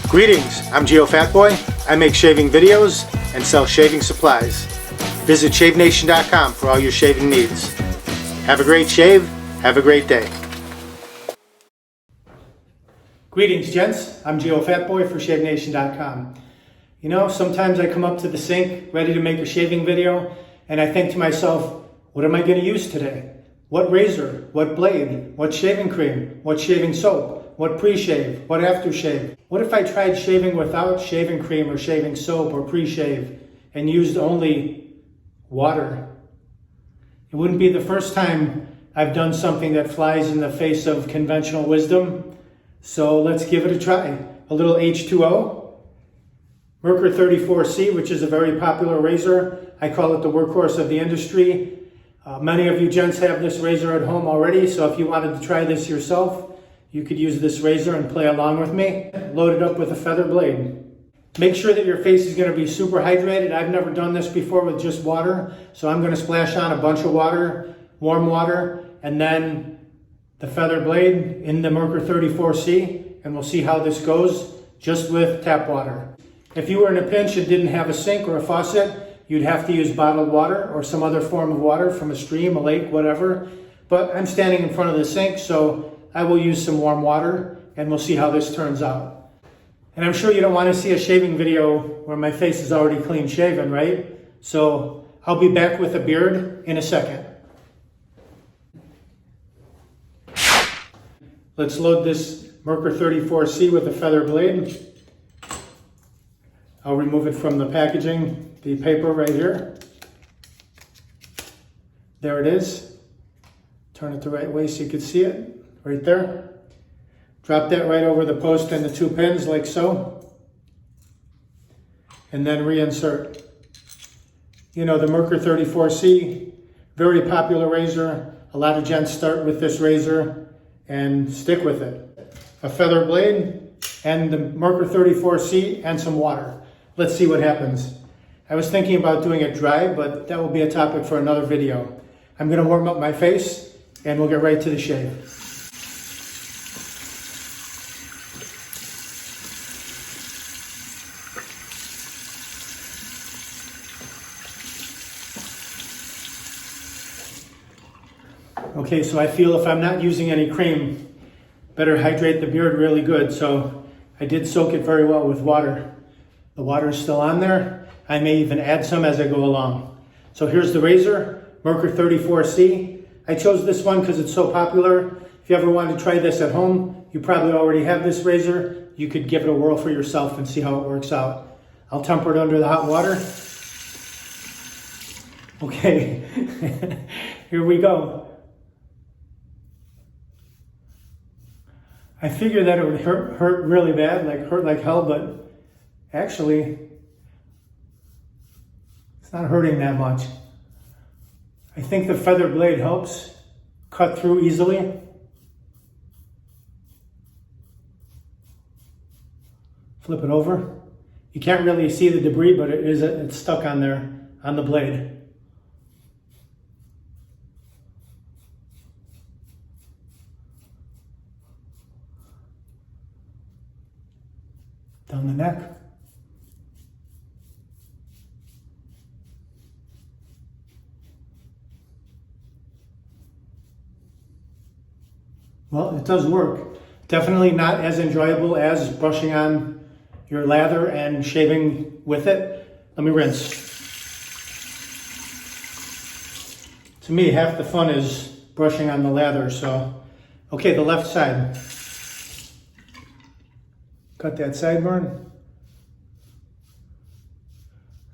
Greetings, I'm Geofatboy. I make shaving videos and sell shaving supplies. Visit shavenation.com for all your shaving needs. Have a great shave, have a great day. Greetings, gents. I'm Geofatboy for shavenation.com. You know, sometimes I come up to the sink ready to make a shaving video and I think to myself, what am I going to use today? What razor? What blade? What shaving cream? What shaving soap? What pre-shave? What aftershave? What if I tried shaving without shaving cream or shaving soap or pre-shave and used only water? It wouldn't be the first time I've done something that flies in the face of conventional wisdom. So let's give it a try. A little H2O. Merkur 34C, which is a very popular razor. I call it the workhorse of the industry. Many of you gents have this razor at home already, so if you wanted to try this yourself, you could use this razor and play along with me. Load it up with a feather blade. Make sure that your face is going to be super hydrated. I've never done this before with just water, so I'm going to splash on a bunch of water, warm water, and then the feather blade in the Merkur 34C, and we'll see how this goes just with tap water. If you were in a pinch and didn't have a sink or a faucet, you'd have to use bottled water or some other form of water from a stream, a lake, whatever. But I'm standing in front of the sink, so I will use some warm water and we'll see how this turns out. And I'm sure you don't want to see a shaving video where my face is already clean shaven, right? So I'll be back with a beard in a second. Let's load this Merkur 34C with a feather blade. I'll remove it from the packaging, the paper right here. There it is. Turn it the right way so you can see it, right there. Drop that right over the post and the two pins like so. And then reinsert. You know, the Merkur 34C, very popular razor. A lot of gents start with this razor and stick with it. A feather blade and the Merkur 34C and some water. Let's see what happens. I was thinking about doing it dry, but that will be a topic for another video. I'm going to warm up my face and we'll get right to the shave. Okay, so I feel if I'm not using any cream, better hydrate the beard really good. So I did soak it very well with water. The water is still on there. I may even add some as I go along. So here's the razor, Merkur 34C. I chose this one because it's so popular. If you ever wanted to try this at home, you probably already have this razor. You could give it a whirl for yourself and see how it works out. I'll temper it under the hot water. Okay, here we go. I figured that it would hurt really bad, hurt like hell, but actually, it's not hurting that much. I think the feather blade helps cut through easily. Flip it over. You can't really see the debris, but it's stuck on there, on the blade. Down the neck. Well, it does work. Definitely not as enjoyable as brushing on your lather and shaving with it. Let me rinse. To me, half the fun is brushing on the lather, so. Okay, the left side. Cut that sideburn.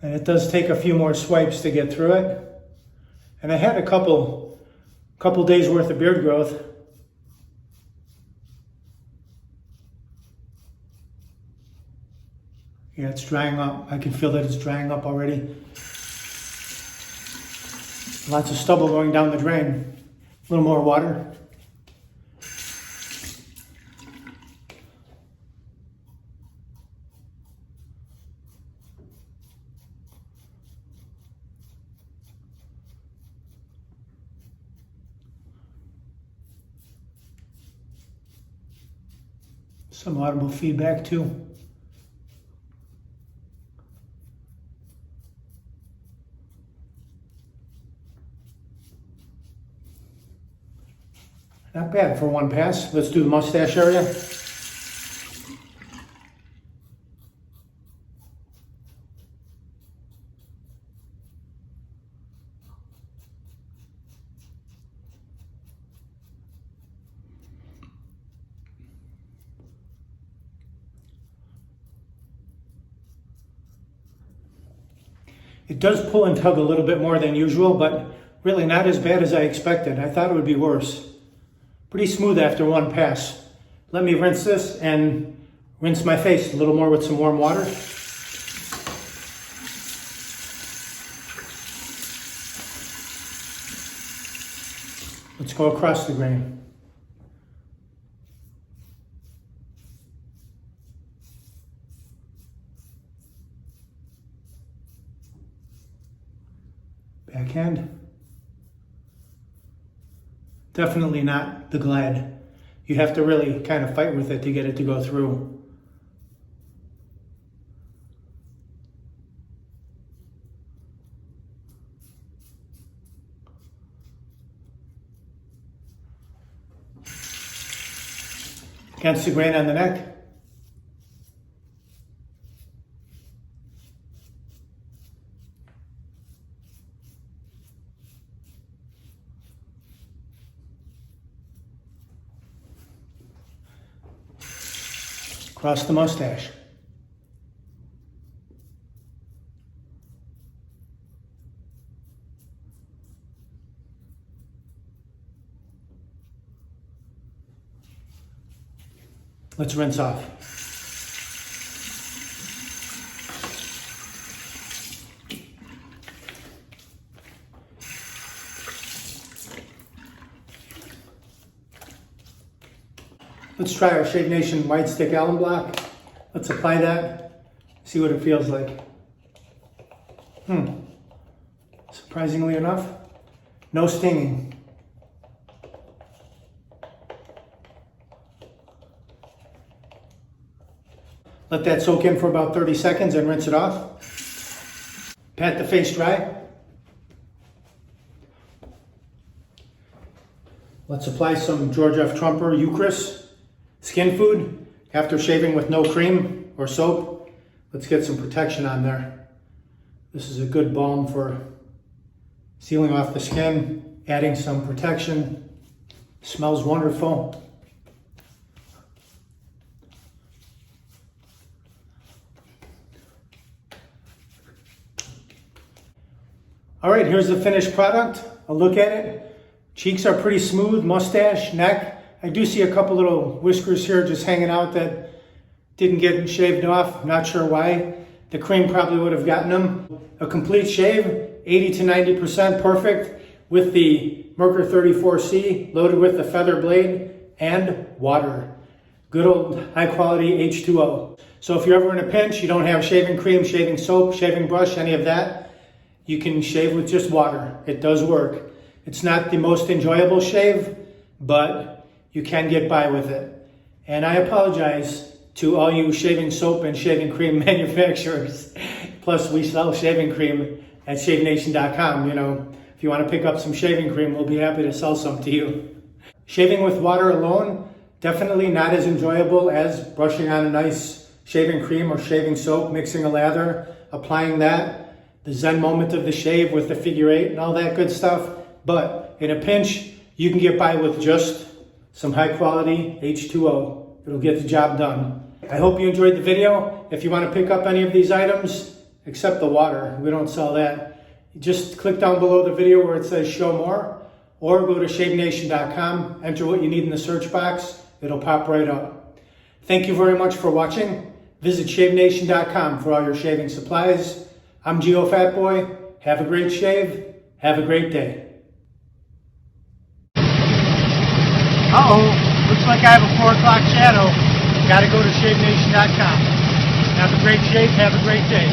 And it does take a few more swipes to get through it. And I had a couple days worth of beard growth. Yeah, it's drying up. I can feel that it's drying up already. Lots of stubble going down the drain. A little more water. Some audible feedback too. Not bad for one pass. Let's do the mustache area. It does pull and tug a little bit more than usual, but really not as bad as I expected. I thought it would be worse. Pretty smooth after one pass. Let me rinse this and rinse my face a little more with some warm water. Let's go across the grain. Backhand. Definitely not the glide. You have to really kind of fight with it to get it to go through. Against the grain on the neck. Across the mustache. Let's rinse off. Let's try our Shave Nation White Stick Alum Block. Let's apply that, see what it feels like. Surprisingly enough, no stinging. Let that soak in for about 30 seconds and rinse it off. Pat the face dry. Let's apply some George F. Trumper Eucris Skin Food after shaving with no cream or soap. Let's get some protection on there. This is a good balm for sealing off the skin, adding some protection. Smells wonderful. All right, here's the finished product. A look at it. Cheeks are pretty smooth, mustache, neck. I do see a couple little whiskers here just hanging out that didn't get shaved off. Not sure why. The cream probably would have gotten them. A complete shave, 80 to 90% perfect with the Merkur 34C loaded with the feather blade and water. Good old high quality H2O. So if you're ever in a pinch, you don't have shaving cream, shaving soap, shaving brush, any of that, you can shave with just water. It does work. It's not the most enjoyable shave, but you can get by with it. And I apologize to all you shaving soap and shaving cream manufacturers. Plus, we sell shaving cream at shavenation.com. You know, if you want to pick up some shaving cream, we'll be happy to sell some to you. Shaving with water alone, definitely not as enjoyable as brushing on a nice shaving cream or shaving soap, mixing a lather, applying that, the zen moment of the shave with the figure eight and all that good stuff. But in a pinch, you can get by with just some high quality H2O. It'll get the job done. I hope you enjoyed the video. If you want to pick up any of these items, except the water, we don't sell that, just click down below the video where it says show more, or go to shavenation.com, enter what you need in the search box, it'll pop right up. Thank you very much for watching. Visit shavenation.com for all your shaving supplies. I'm Geofatboy. Have a great shave. Have a great day. Uh-oh, looks like I have a 4 o'clock shadow. Gotta go to shavenation.com. Have a great shave. Have a great day.